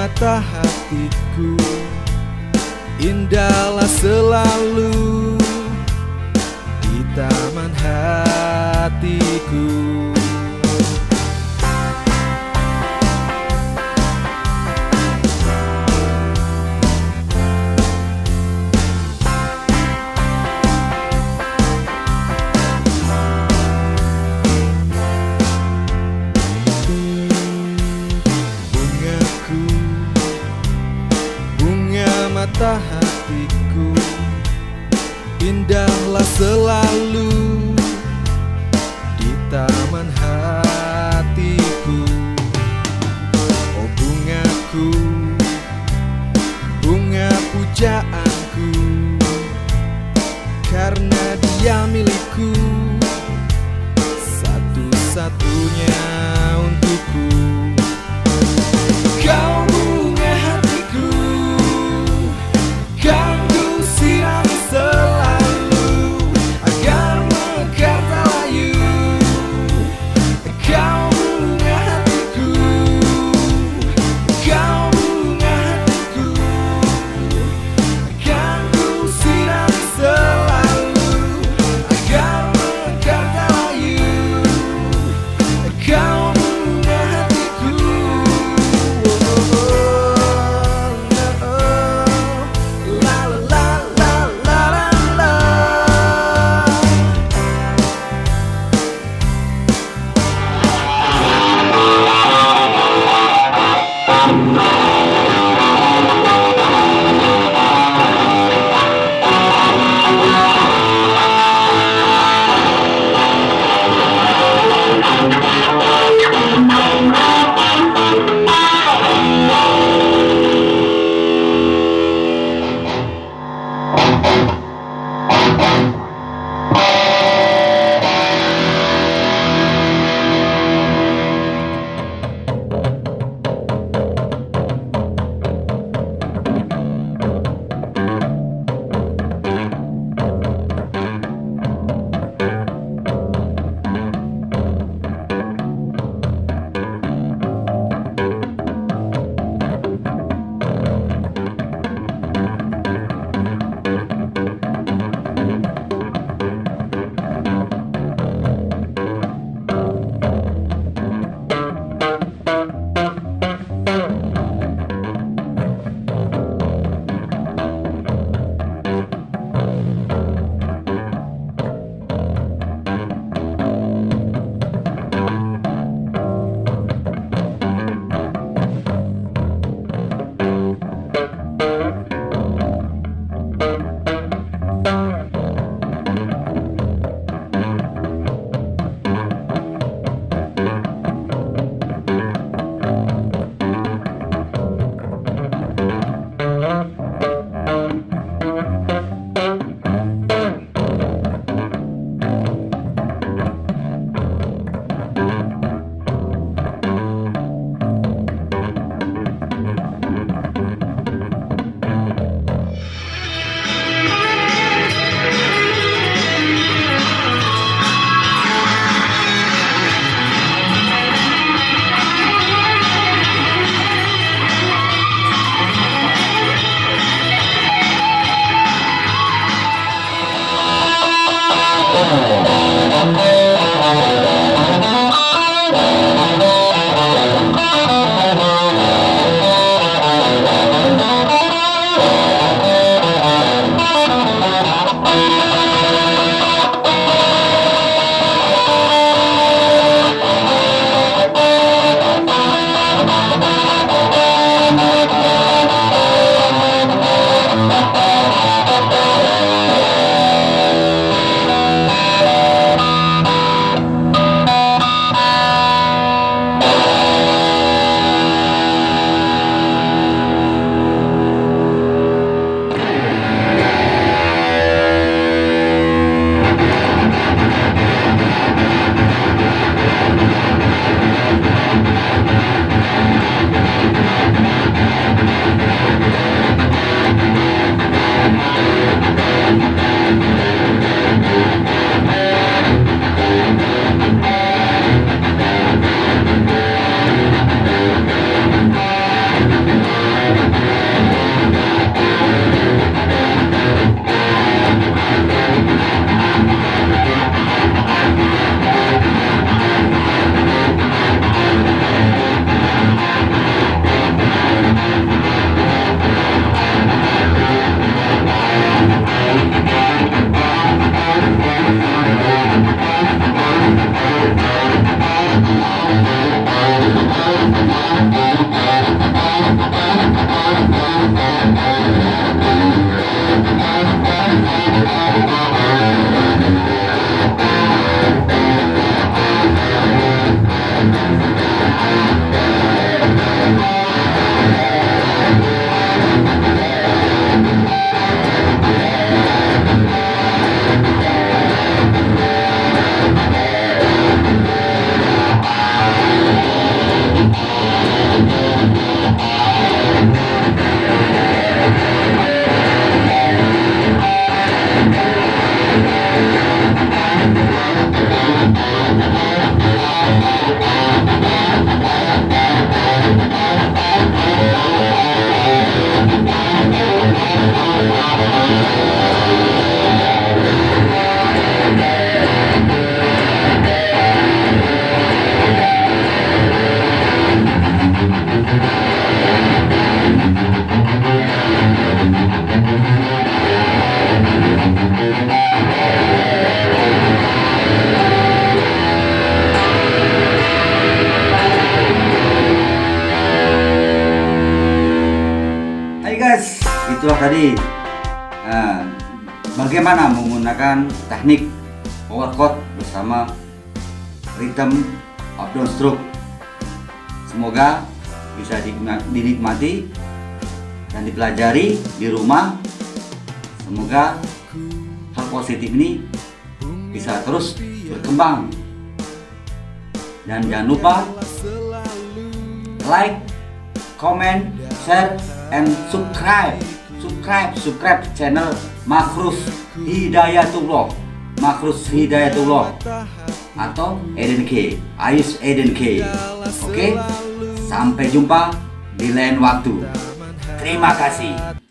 mata hatiku, indahlah selalu di taman hatiku. Mata hatiku, indahlah selalu di taman hatiku. Oh bungaku, bunga pujaanku, karena dia milikku, satu-satunya untukku. Kau bunga hatiku, kan ku sirami selalu agar mekar tak layu. Kau bunga hatiku, kau bunga hatiku, kan ku sirami selalu agar tadi bagaimana menggunakan teknik power chord bersama rhythm of downstroke. Semoga bisa dinikmati dan dipelajari di rumah. Semoga hal positif ini bisa terus berkembang. Dan jangan lupa like, comment, share, and subscribe channel Makhrus Hidayatullah atau Eden K, Ayus Eden K. Oke, sampai jumpa di lain waktu. Terima kasih.